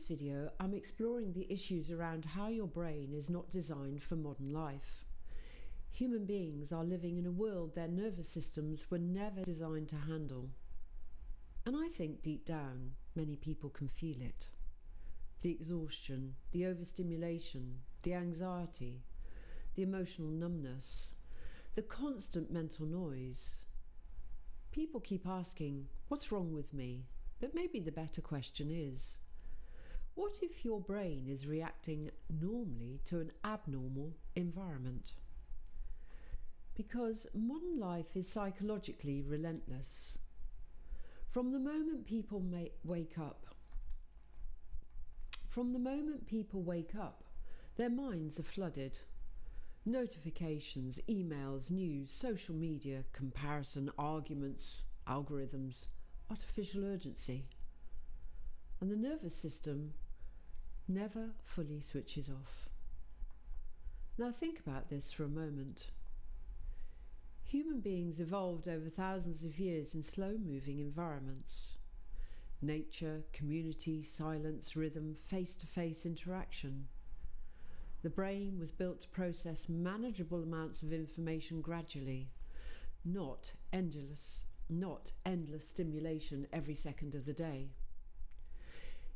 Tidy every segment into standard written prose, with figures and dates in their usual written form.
this video, I'm exploring the issues around how your brain is not designed for modern life. Human beings are living in a world their nervous systems were never designed to handle. And I think deep down, many people can feel it. The exhaustion, the overstimulation, the anxiety, the emotional numbness, the constant mental noise. People keep asking, what's wrong with me? But maybe the better question is, what if your brain is reacting normally to an abnormal environment? Because modern life is psychologically relentless. From the moment people wake up, their minds are flooded. Notifications, emails, news, social media, comparison, arguments, algorithms, artificial urgency. And the nervous system never fully switches off. Now think about this for a moment. Human beings evolved over thousands of years in slow-moving environments. Nature, community, silence, rhythm, face-to-face interaction. The brain was built to process manageable amounts of information gradually, not endless stimulation every second of the day.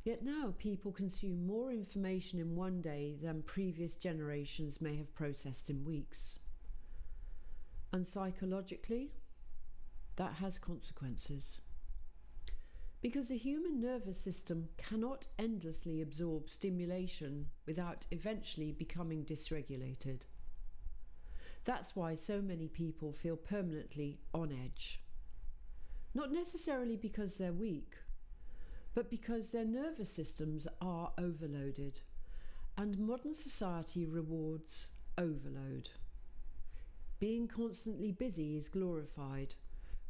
Yet now people consume more information in one day than previous generations may have processed in weeks. And psychologically, that has consequences. Because the human nervous system cannot endlessly absorb stimulation without eventually becoming dysregulated. That's why so many people feel permanently on edge. Not necessarily because they're weak, but because their nervous systems are overloaded, and modern society rewards overload. Being constantly busy is glorified.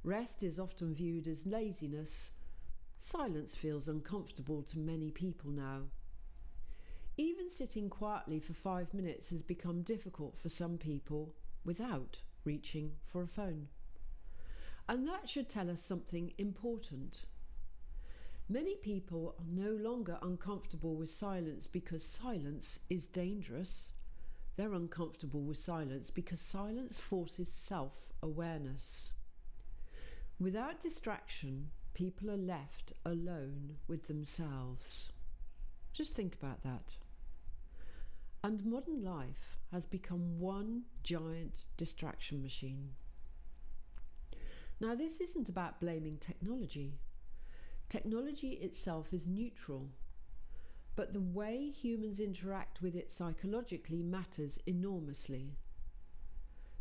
Rest is often viewed as laziness. Silence feels uncomfortable to many people now. Even sitting quietly for 5 minutes has become difficult for some people without reaching for a phone. And that should tell us something important. Many people are no longer uncomfortable with silence because silence is dangerous. They're uncomfortable with silence because silence forces self-awareness. Without distraction, people are left alone with themselves. Just think about that. And modern life has become one giant distraction machine. Now, this isn't about blaming technology. Technology itself is neutral, but the way humans interact with it psychologically matters enormously.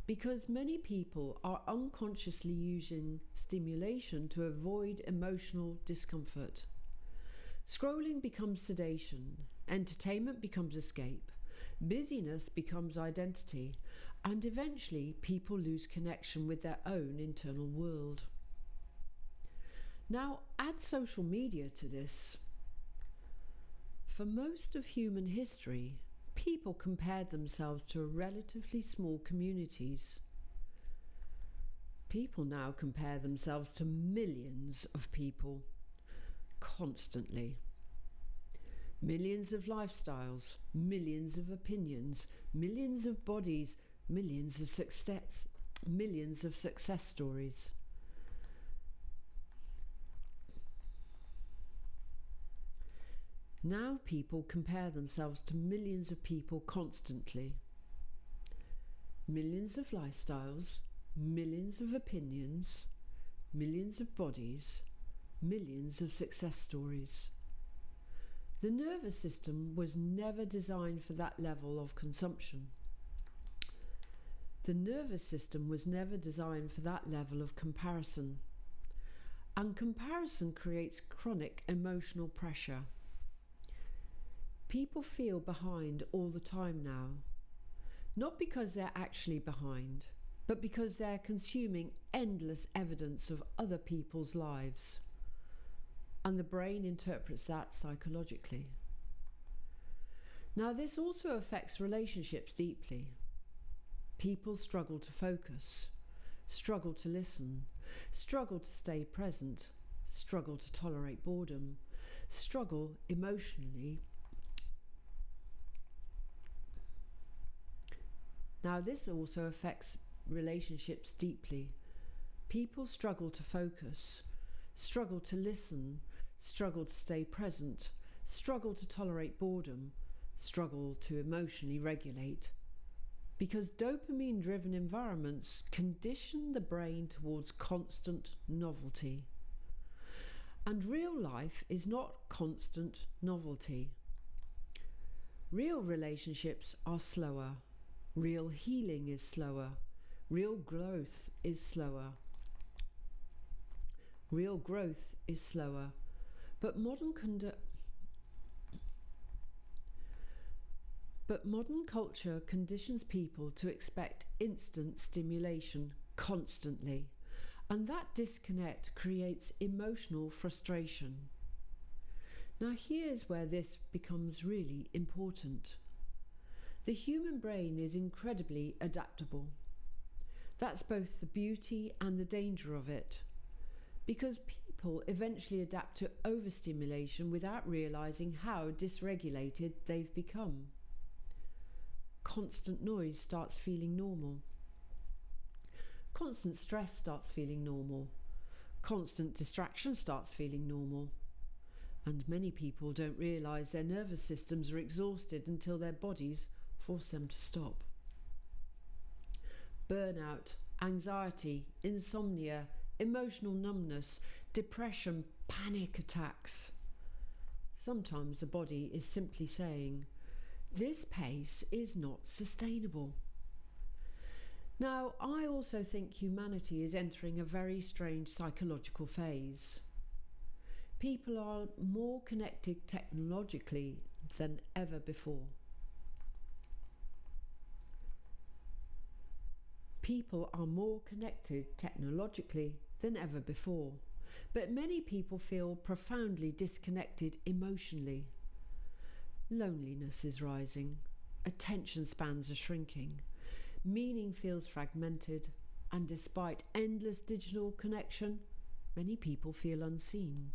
Because many people are unconsciously using stimulation to avoid emotional discomfort. Scrolling becomes sedation, entertainment becomes escape, busyness becomes identity, and eventually people lose connection with their own internal world. Now add social media to this. For most of human history, people compared themselves to relatively small communities. People now compare themselves to millions of people, constantly. Millions of lifestyles, millions of opinions, millions of bodies, millions of success stories. Now people compare themselves to millions of people constantly. Millions of lifestyles, millions of opinions, millions of bodies, millions of success stories. The nervous system was never designed for that level of consumption. The nervous system was never designed for that level of comparison. And comparison creates chronic emotional pressure. People feel behind all the time now, not because they're actually behind, but because they're consuming endless evidence of other people's lives. And the brain interprets that psychologically. Now, this also affects relationships deeply. People struggle to focus, struggle to listen, struggle to stay present, struggle to tolerate boredom, struggle emotionally. Now, this also affects relationships deeply. People struggle to focus, struggle to listen, struggle to stay present, struggle to tolerate boredom, struggle to emotionally regulate. Because dopamine-driven environments condition the brain towards constant novelty. And real life is not constant novelty. Real relationships are slower. Real healing is slower. Real growth is slower. Real growth is slower. But modern culture conditions people to expect instant stimulation constantly, and that disconnect creates emotional frustration. Now, here's where this becomes really important. The human brain is incredibly adaptable. That's both the beauty and the danger of it, because people eventually adapt to overstimulation without realizing how dysregulated they've become. Constant noise starts feeling normal. Constant stress starts feeling normal. Constant distraction starts feeling normal. And many people don't realise their nervous systems are exhausted until their bodies force them to stop. Burnout, anxiety, insomnia, emotional numbness, depression, panic attacks. Sometimes the body is simply saying, this pace is not sustainable. Now, I also think humanity is entering a very strange psychological phase. People are more connected technologically than ever before. People are more connected technologically than ever before, but many people feel profoundly disconnected emotionally. Loneliness is rising, attention spans are shrinking, meaning feels fragmented, and despite endless digital connection, many people feel unseen.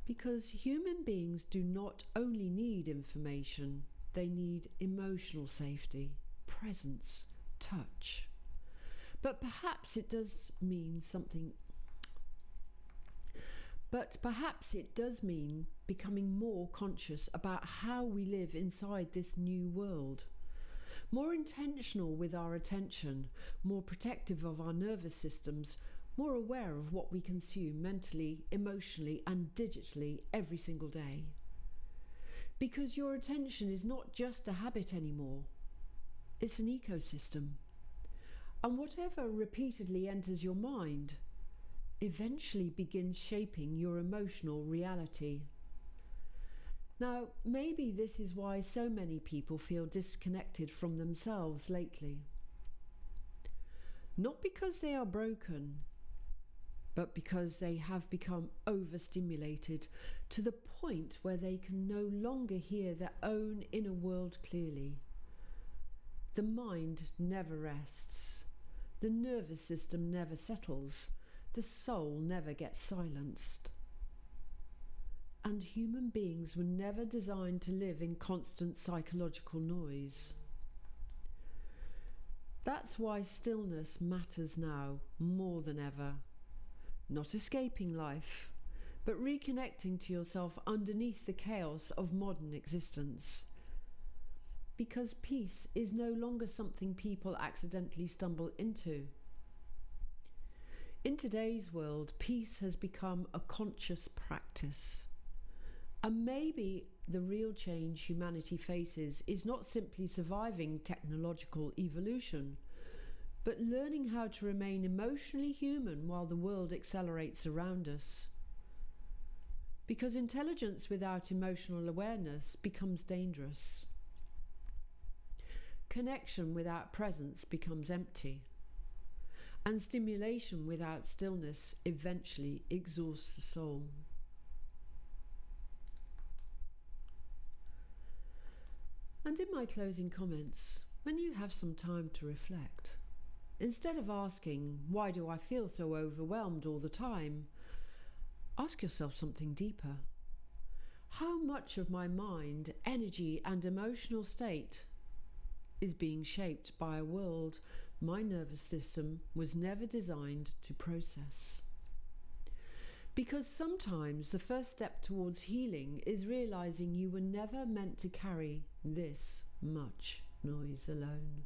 Because human beings do not only need information, they need emotional safety, presence, touch. But perhaps it does mean becoming more conscious about how we live inside this new world. More intentional with our attention, more protective of our nervous systems, more aware of what we consume mentally, emotionally, and digitally every single day. Because your attention is not just a habit anymore, it's an ecosystem. And whatever repeatedly enters your mind eventually begins shaping your emotional reality. Now, maybe this is why so many people feel disconnected from themselves lately. Not because they are broken, but because they have become overstimulated to the point where they can no longer hear their own inner world clearly. The mind never rests. The nervous system never settles. The soul never gets silenced. And human beings were never designed to live in constant psychological noise. That's why stillness matters now more than ever. Not escaping life, but reconnecting to yourself underneath the chaos of modern existence. Because peace is no longer something people accidentally stumble into. In today's world, peace has become a conscious practice. And maybe the real change humanity faces is not simply surviving technological evolution, but learning how to remain emotionally human while the world accelerates around us. Because intelligence without emotional awareness becomes dangerous. Connection without presence becomes empty. And stimulation without stillness eventually exhausts the soul. And in my closing comments, when you have some time to reflect, instead of asking, why do I feel so overwhelmed all the time? Ask yourself something deeper. How much of my mind, energy, and emotional state is being shaped by a world my nervous system was never designed to process? Because sometimes the first step towards healing is realizing you were never meant to carry this much noise alone.